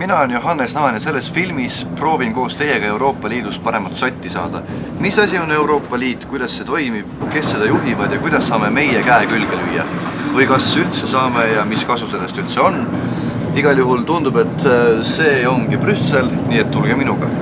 mina olen Johannes Naan ja selles filmis proovin koos teiega Euroopa Liidust paremat sotti saada. Mis asi on Euroopa Liit, kuidas see toimib, kes seda juhivad ja kuidas saame meie käe külge lüüa? Või kas üldse saame ja mis kasu sellest üldse on? Igal juhul tundub, et see ongi Brüssel, nii et tulge minuga.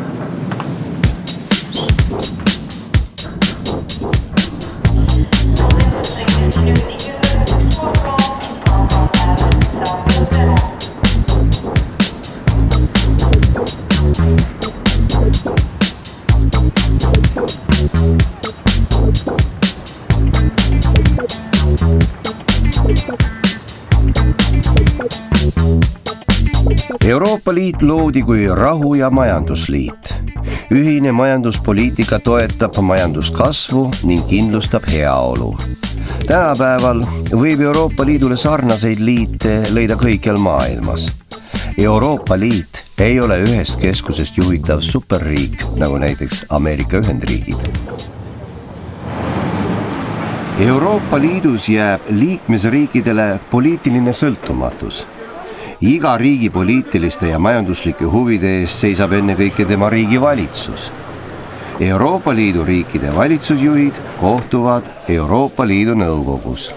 Euroopa Liit loodi kui rahu- ja majandusliit. Ühine majanduspoliitika toetab majanduskasvu ning kindlustab heaolu. Tänapäeval võib Euroopa Liidule sarnaseid liite leida kõikjal maailmas. Euroopa Liit ei ole ühest keskusest juhitav superriik, nagu näiteks Ameerika Ühendriigid. Euroopa Liidus jääb liikmesriikidele poliitiline sõltumatus. Iga riigi poliitiliste ja majanduslike huvide eest seisab ennekõike tema riigi valitsus. Euroopa Liidu riikide valitsusjuhid kohtuvad Euroopa Liidu nõukogus.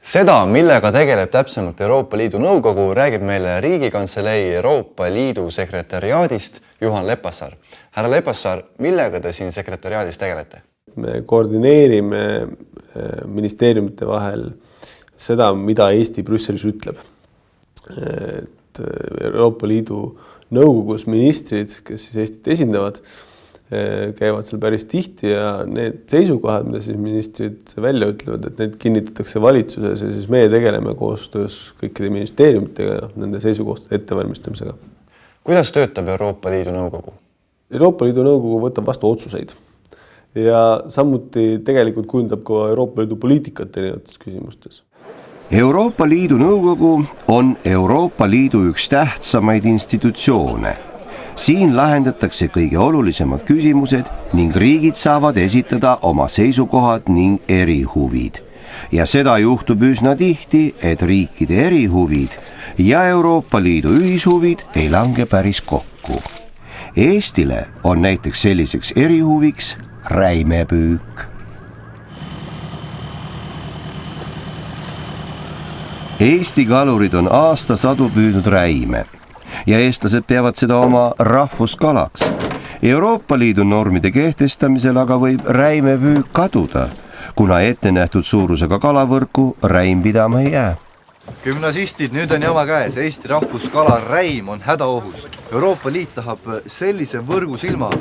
Seda, millega tegeleb täpsemalt Euroopa Liidu nõukogu, räägib meile Riigikantselei Euroopa Liidu sekretariaadist Juhan Lepassaar. Härra Lepassaar, millega te siin sekretariaadis tegelete? Me koordineerime ministeeriumite vahel seda, mida Eesti Brüsselis ütleb. Et Euroopa Liidu nõukogus ministrid, kes siis Eestit esindavad, käivad seal päris tihti ja need seisukohad, mida siis ministrid välja ütlevad, et need kinnitatakse valitsuses ja siis meie tegeleme koostöös kõikide ministeeriumitega nende seisukohtade ettevalmistamisega. Kuidas töötab Euroopa Liidu nõukogu? Euroopa Liidu nõukogu võtab vastu otsuseid ja samuti tegelikult kujundab ka Euroopa Liidu poliitikat erinevates küsimustes. Euroopa Liidu nõukogu on Euroopa Liidu üks tähtsamaid institutsioone. Siin lahendatakse kõige olulisemad küsimused ning riigid saavad esitada oma seisukohad ning erihuvid. Ja seda juhtub üsna tihti, et riikide erihuvid ja Euroopa Liidu ühishuvid ei lange päris kokku. Eestile on näiteks selliseks erihuviks räimepüük. Eesti kalurid on aastasadu püüdnud räime ja eestlased peavad seda oma rahvuskalaks. Euroopa Liidu normide kehtestamisel aga võib räimepüük kaduda, kuna ette nähtud suurusega kalavõrku räim pidama ei jää. Gümnasistid, nüüd on jama käes. Eesti rahvuskala räim on hädaohus. Euroopa Liit tahab sellise võrgusilma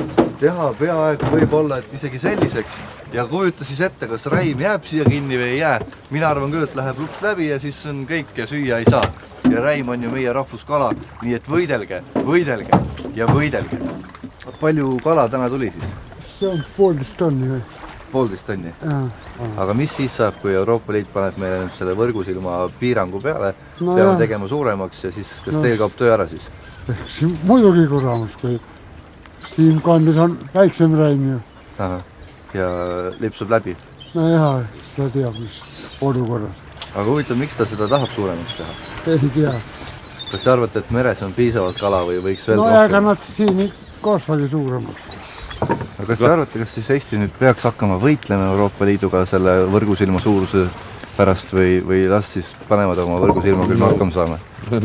teha peaaegu võib-olla, et isegi selliseks. Ja kujuta siis ette, kas räim jääb siia kinni või ei jää. Mina arvan küll, et läheb lups läbi ja siis on kõik ja süüa ei saa. Ja räim on ju meie rahvuskala, nii et võidelge ja võidelge. Palju kala täna tuli siis? See on 1,5 tonni või? 1,5 tonni? Aga mis siis saab, kui Euroopa Liit paneb meile nüüd selle võrgusilma piirangu peale, peame tegema suuremaks ja siis kas teil kaob töö ära siis? Siin muidugi kuramus, kui siin kandis on väiksem räim ju. Ja lipsub läbi? No jah, seda teab, mis olukorras. Aga huvitav, miks ta seda tahab suuremaks teha? Ei tea. Kas te arvate, et meres on piisavalt kala või võiks veel rohkem? No ega nad siin kasvali suuremaks. Aga kas te arvate, kas siis Eesti nüüd peaks hakkama võitlema Euroopa Liiduga selle võrgusilma suuruse pärast või las siis panevad oma võrgusilma, küll me hakkama saame?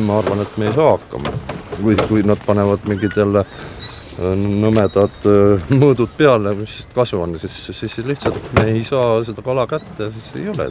Ma arvan, et me ei saa hakkama. Kui nad panevad mingid jälle nõmedad mõõdud peale, mis kasvu on, siis lihtsalt me ei saa seda kala kätte, siis ei ole.